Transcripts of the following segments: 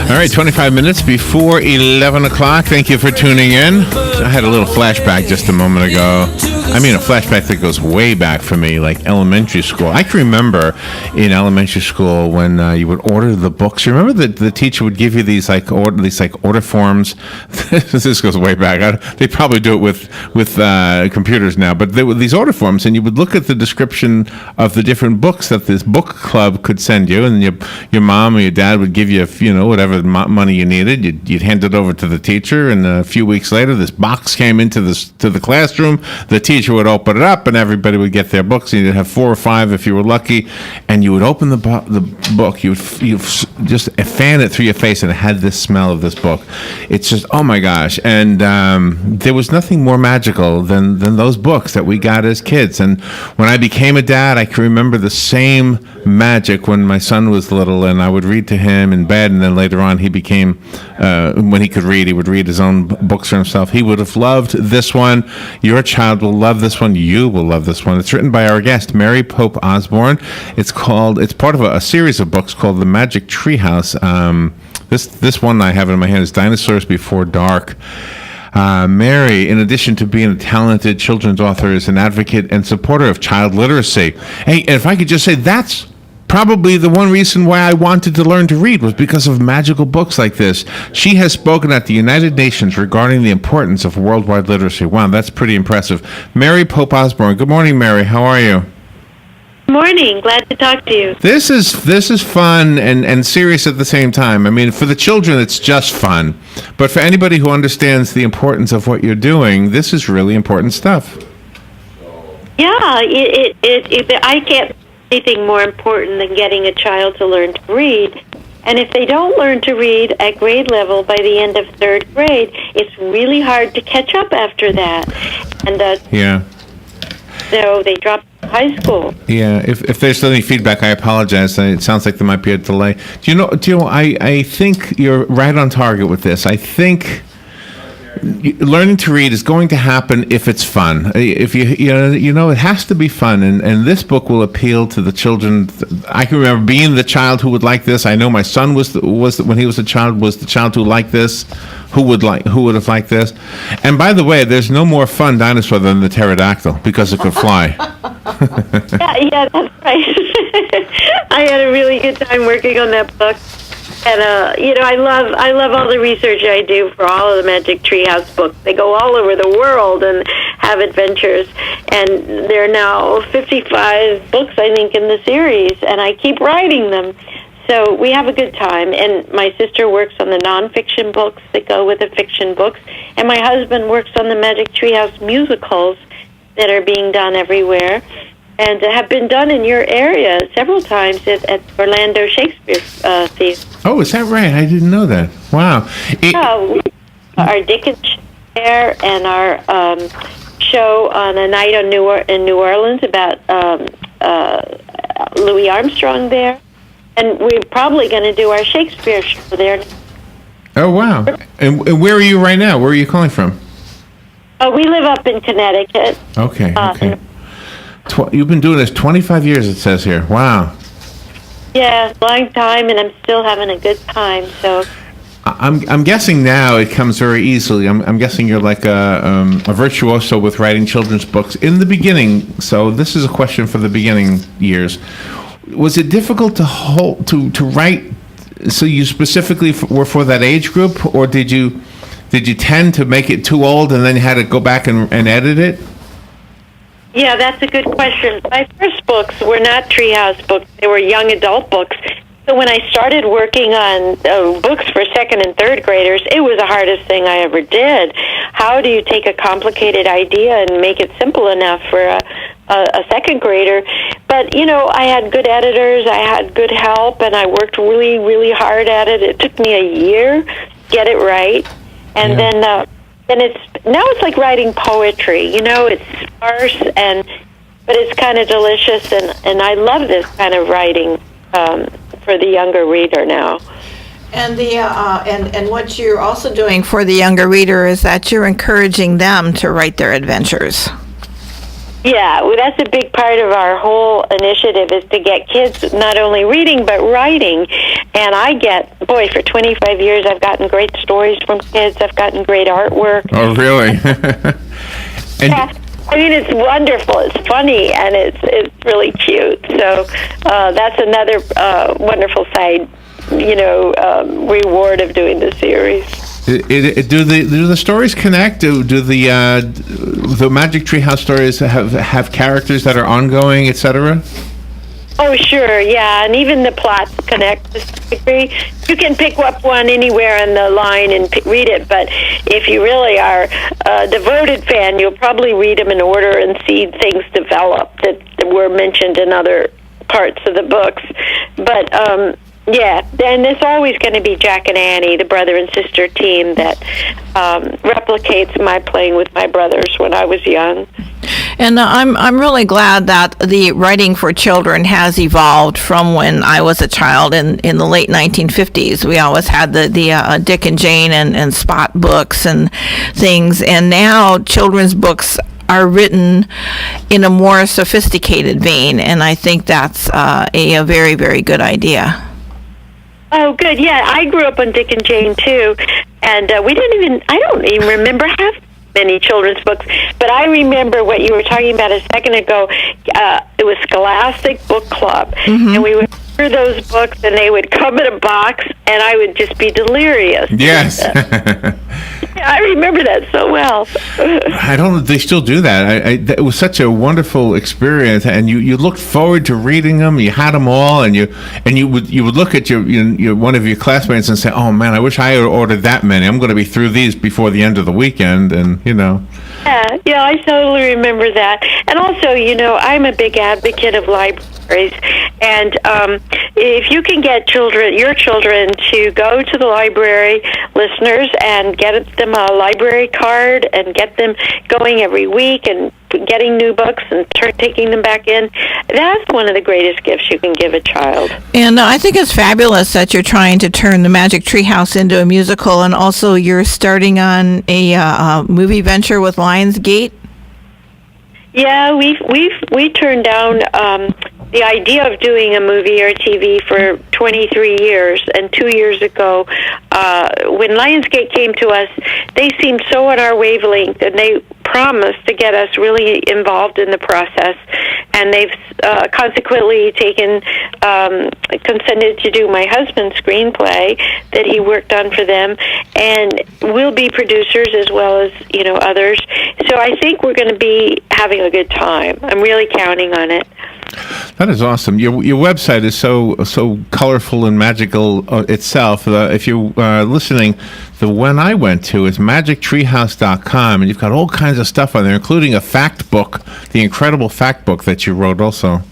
All right, 25 minutes before 11 o'clock. Thank you for tuning in. I had a little flashback just a moment ago. I mean, a flashback that goes way back for me, like elementary school. I can remember in elementary school when you would order the books. You remember that the teacher would give you these order forms. This goes way back. They probably do it with computers now, but there were these order forms, and you would look at the description of the different books that this book club could send you, and your mom or your dad would give you, whatever money you needed. You'd hand it over to the teacher, and a few weeks later, this box came into the classroom. The teacher would open it up, and everybody would get their books. And you'd have 4 or 5 if you were lucky, and you would open the book. You just fan it through your face, and it had this smell of this book. It's just, oh my gosh! And there was nothing more magical than those books that we got as kids. And when I became a dad, I can remember the same magic when my son was little, and I would read to him in bed, and then later on he became, when he could read, he would read his own books for himself. He would have loved this one. Your child will love this one. You will love this one. It's written by our guest, Mary Pope Osborne. It's part of a series of books called The Magic Treehouse. This one I have in my hand is Dinosaurs Before Dark. Mary, in addition to being a talented children's author, is an advocate and supporter of child literacy. Hey, if I could just say, that's probably the one reason why I wanted to learn to read, was because of magical books like this. She has spoken at the United Nations regarding the importance of worldwide literacy. Wow, that's pretty impressive. Mary Pope Osborne. Good morning, Mary. How are you? Morning. Glad to talk to you. This is fun and serious at the same time. I mean, for the children, it's just fun. But for anybody who understands the importance of what you're doing, this is really important stuff. Yeah, I can't anything more important than getting a child to learn to read. And if they don't learn to read at grade level by the end of 3rd grade, it's really hard to catch up after that. And so they drop high school. Yeah, if there's any feedback, I apologize. It sounds like there might be a delay. Do you know? I think you're right on target with this. I think learning to read is going to happen if it's fun. If it has to be fun, and this book will appeal to the children. I can remember being the child who would like this. I know my son was when he was a child, was the child who liked this, who would have liked this. And by the way, there's no more fun dinosaur than the pterodactyl, because it could fly. yeah, that's right. I had a really good time working on that book. And I love all the research I do for all of the Magic Treehouse books. They go all over the world and have adventures. And there are now 55 books, I think, in the series, and I keep writing them. So we have a good time. And my sister works on the nonfiction books that go with the fiction books, and my husband works on the Magic Treehouse musicals that are being done everywhere, and have been done in your area several times at Orlando Shakespeare Theater. Oh, is that right? I didn't know that. Wow. Our Dickens there, and our show on a night in New Orleans about Louis Armstrong there. And we're probably going to do our Shakespeare show there. Oh, wow. And where are you right now? Where are you calling from? We live up in Connecticut. Okay. You've been doing this 25 years, it says here. Wow. Yeah, long time, and I'm still having a good time. So I'm guessing now it comes very easily. I'm guessing you're like a virtuoso with writing children's books in the beginning. So this is a question for the beginning years. Was it difficult to write? So you specifically were for that age group, or did you tend to make it too old and then you had to go back and edit it? Yeah, that's a good question. My first books were not Treehouse books. They were young adult books. So when I started working on books for 2nd and 3rd graders, it was the hardest thing I ever did. How do you take a complicated idea and make it simple enough for a 2nd grader? But, I had good editors, I had good help, and I worked really, really hard at it. It took me a year to get it right. And then it's like writing poetry. It's sparse, but it's kind of delicious, and I love this kind of writing for the younger reader now. And and what you're also doing for the younger reader is that you're encouraging them to write their adventures. Yeah, well, that's a big part of our whole initiative, is to get kids not only reading but writing. And I get, boy, for 25 years, I've gotten great stories from kids. I've gotten great artwork. Oh, really? And Yeah. I mean, it's wonderful. It's funny, and it's really cute. So that's another wonderful side, reward of doing the series. do the stories connect? Do the Magic Treehouse stories have characters that are ongoing, etc.? Oh, sure, yeah, and even the plots connect to some degree. You can pick up one anywhere in the line and read it, but if you really are a devoted fan, you'll probably read them in order and see things develop that were mentioned in other parts of the books. But, yeah, and there's always going to be Jack and Annie, the brother and sister team that replicates my playing with my brothers when I was young. And I'm really glad that the writing for children has evolved from when I was a child in the late 1950s. We always had the Dick and Jane and Spot books and things, and now children's books are written in a more sophisticated vein, and I think that's a very, very good idea. Oh, good. Yeah, I grew up on Dick and Jane, too, and I don't even remember half many children's books, but I remember what you were talking about a second ago. It was Scholastic Book Club, and we would hear those books, and they would come in a box, and I would just be delirious. Yes. I remember that so well. I don't know if they still do that. It was such a wonderful experience, and you looked forward to reading them. You had them all, and you would look at your one of your classmates and say, "Oh man, I wish I had ordered that many. I'm going to be through these before the end of the weekend." And Yeah, I totally remember that. And also, I'm a big advocate of libraries, and if you can get your children to go to the library, listeners, and get them a library card and get them going every week and getting new books and taking them back in, that's one of the greatest gifts you can give a child. And I think it's fabulous that you're trying to turn the Magic Treehouse into a musical, and also you're starting on a movie venture with Lionsgate. Yeah, we turned down the idea of doing a movie or TV for 23 years, and 2 years ago, when Lionsgate came to us, they seemed so on our wavelength, and they promised to get us really involved in the process, and they've consequently consented to do my husband's screenplay that he worked on for them, and we'll be producers as well as others. So I think we're going to be having a good time. I'm really counting on it. that is awesome. Your website is so colorful and magical itself. If you're listening, the one I went to is magictreehouse.com, and you've got all kinds of stuff on there, including a fact book, the incredible fact book that you wrote also.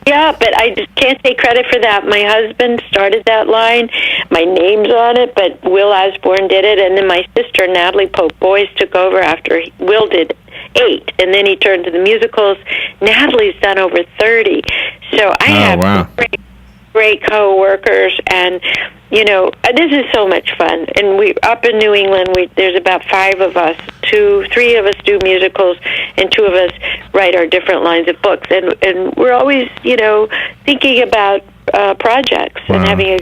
Yeah, but I just can't take credit for that. My husband started that line. My name's on it, but Will Osborne did it, and then my sister, Natalie Pope Boyce, took over after Will did 8, and then he turned to the musicals. Natalie's done over 30. So I have great co-workers, and this is so much fun. And we up in New England, there's about 5 of us. 3 of us do musicals, and 2 of us write our different lines of books. And we're always thinking about projects and having a.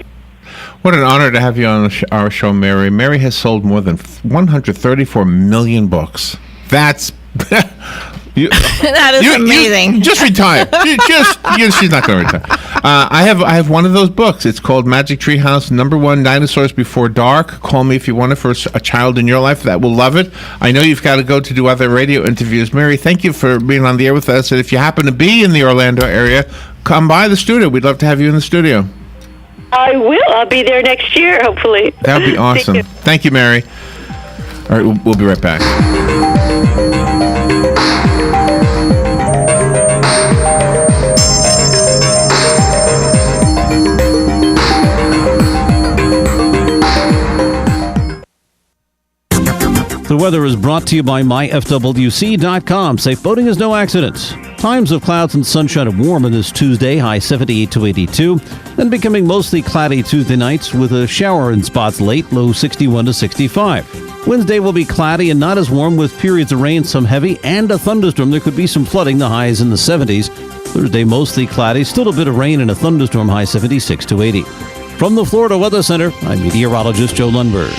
What an honor to have you on our show, Mary. Mary has sold more than 134 million books. That's that is amazing. Just retire. She's not going to retire. I have one of those books. It's called Magic Treehouse #1 Dinosaurs Before Dark. Call me if you want it for a child in your life that will love it. I know you've got to go to do other radio interviews. Mary, thank you for being on the air with us. And if you happen to be in the Orlando area, come by the studio. We'd love to have you in the studio. I will. I'll be there next year, hopefully. That would be awesome. Thank you, Mary. All right, we'll be right back. The weather is brought to you by myfwc.com. Safe boating is no accident. Times of clouds and sunshine and warm on this Tuesday, high 78 to 82. Then becoming mostly cloudy Tuesday nights with a shower in spots late, low 61 to 65. Wednesday will be cloudy and not as warm with periods of rain, some heavy, and a thunderstorm. There could be some flooding, the highs in the 70s. Thursday mostly cloudy, still a bit of rain and a thunderstorm, high 76 to 80. From the Florida Weather Center, I'm meteorologist Joe Lundberg.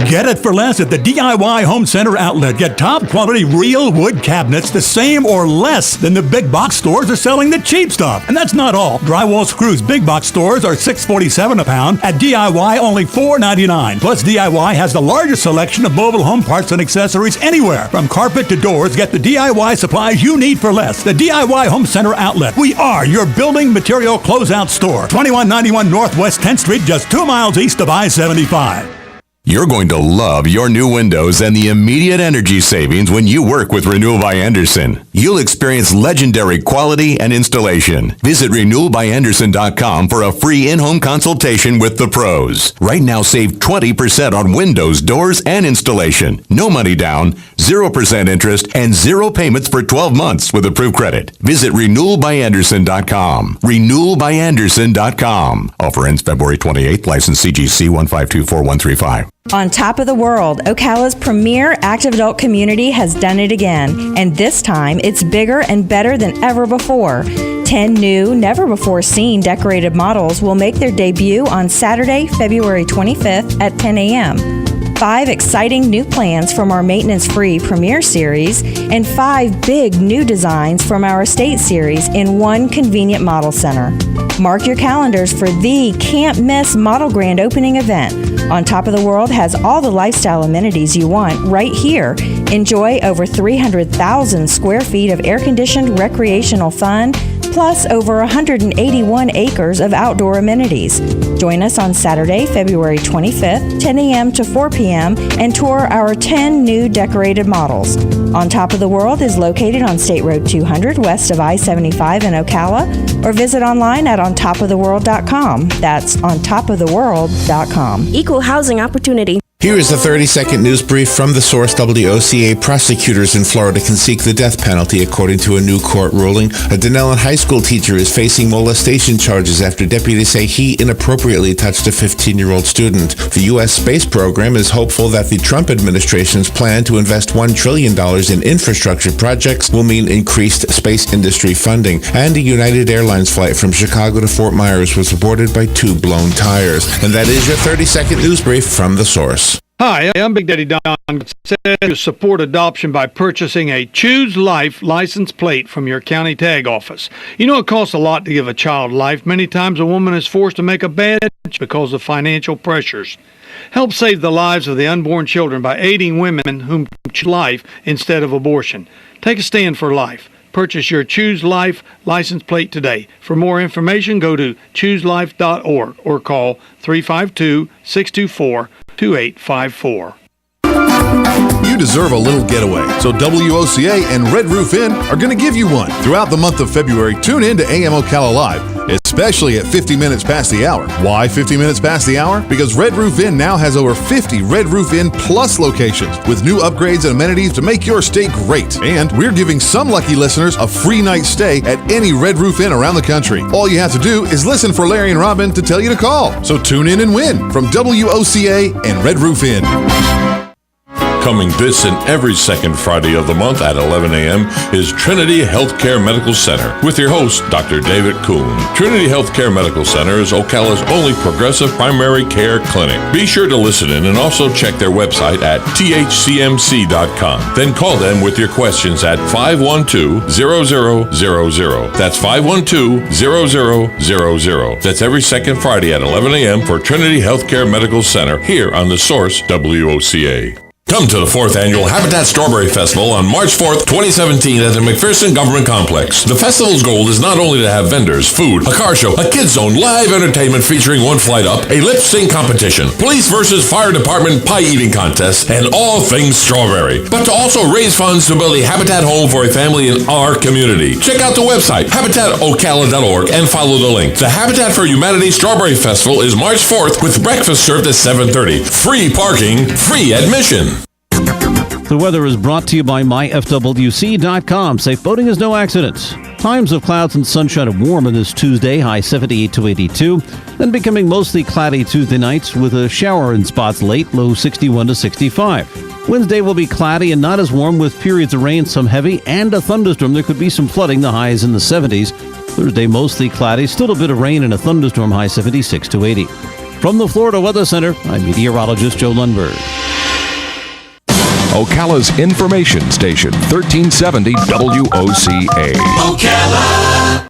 Get it for less at the DIY Home Center outlet. Get top quality real wood cabinets the same or less than the big box stores are selling the cheap stuff. And that's not all. Drywall screws big box stores are $6.47 a pound. At DIY, only $4.99. Plus, DIY has the largest selection of mobile home parts and accessories anywhere. From carpet to doors, get the DIY supplies you need for less. The DIY Home Center outlet. We are your building material closeout store. 2191 Northwest 10th Street, just 2 miles east of I-75. You're going to love your new windows and the immediate energy savings when you work with Renewal by Anderson. You'll experience legendary quality and installation. Visit renewalbyanderson.com for a free in-home consultation with the pros. Right now, save 20% on windows, doors, and installation. No money down, 0% interest, and 0 payments for 12 months with approved credit. Visit renewalbyanderson.com. renewalbyanderson.com. Offer ends February 28th. License CGC 1524135. On top of the world, Ocala's premier active adult community has done it again, and this time it's bigger and better than ever before. 10 new, never-before-seen decorated models will make their debut on Saturday, February 25th at 10 a.m. 5 exciting new plans from our maintenance-free Premier Series, and 5 big new designs from our Estate Series in one convenient model center. Mark your calendars for the can't-miss model grand opening event. On Top of the World has all the lifestyle amenities you want right here. Enjoy over 300,000 square feet of air-conditioned recreational fun, plus over 181 acres of outdoor amenities. Join us on Saturday, February 25th, 10 a.m. to 4 p.m., and tour our 10 new decorated models. On Top of the World is located on State Road 200 west of I-75 in Ocala, or visit online at ontopoftheworld.com. That's ontopoftheworld.com. Equal housing opportunity. Here is a 30-second news brief from the source WOCA. Prosecutors in Florida can seek the death penalty according to a new court ruling. A Denellen High School teacher is facing molestation charges after deputies say he inappropriately touched a 15-year-old student. The U.S. space program is hopeful that the Trump administration's plan to invest $1 trillion in infrastructure projects will mean increased space industry funding. And a United Airlines flight from Chicago to Fort Myers was aborted by 2 blown tires. And that is your 30-second news brief from the source. Hi, I'm Big Daddy Don. Said to support adoption by purchasing a Choose Life license plate from your county tag office. You know, it costs a lot to give a child life. Many times a woman is forced to make a bad choice because of financial pressures. Help save the lives of the unborn children by aiding women whom choose life instead of abortion. Take a stand for life. Purchase your Choose Life license plate today. For more information, go to chooselife.org or call 352-624-2854. You deserve a little getaway, so WOCA and Red Roof Inn are going to give you one. Throughout the month of February, tune in to AM Ocala Live, especially at 50 minutes past the hour. Why 50 minutes past the hour? Because Red Roof Inn now has over 50 Red Roof Inn Plus locations with new upgrades and amenities to make your stay great. And we're giving some lucky listeners a free night stay at any Red Roof Inn around the country. All you have to do is listen for Larry and Robin to tell you to call. So tune in and win from WOCA and Red Roof Inn. Coming this and every second Friday of the month at 11 a.m. is Trinity Healthcare Medical Center with your host, Dr. David Kuhn. Trinity Healthcare Medical Center is Ocala's only progressive primary care clinic. Be sure to listen in and also check their website at thcmc.com. Then call them with your questions at 512-0000. That's 512-0000. That's every second Friday at 11 a.m. for Trinity Healthcare Medical Center here on The Source WOCA. Come to the 4th Annual Habitat Strawberry Festival on March 4th, 2017 at the McPherson Government Complex. The festival's goal is not only to have vendors, food, a car show, a kids zone, live entertainment featuring one flight up, a lip sync competition, police versus fire department pie eating contest, and all things strawberry. But to also raise funds to build a habitat home for a family in our community. Check out the website, habitatocala.org, and follow the link. The Habitat for Humanity Strawberry Festival is March 4th with breakfast served at 7:30. Free parking, free admission. The weather is brought to you by myfwc.com. Safe boating is no accident. Times of clouds and sunshine and warm on this Tuesday, high 78 to 82. Then becoming mostly cloudy Tuesday nights with a shower in spots late, low 61 to 65. Wednesday will be cloudy and not as warm with periods of rain, some heavy, and a thunderstorm. There could be some flooding, the highs in the 70s. Thursday, mostly cloudy. Still a bit of rain and a thunderstorm, high 76 to 80. From the Florida Weather Center, I'm meteorologist Joe Lundberg. Ocala's information station, 1370 WOCA. Ocala.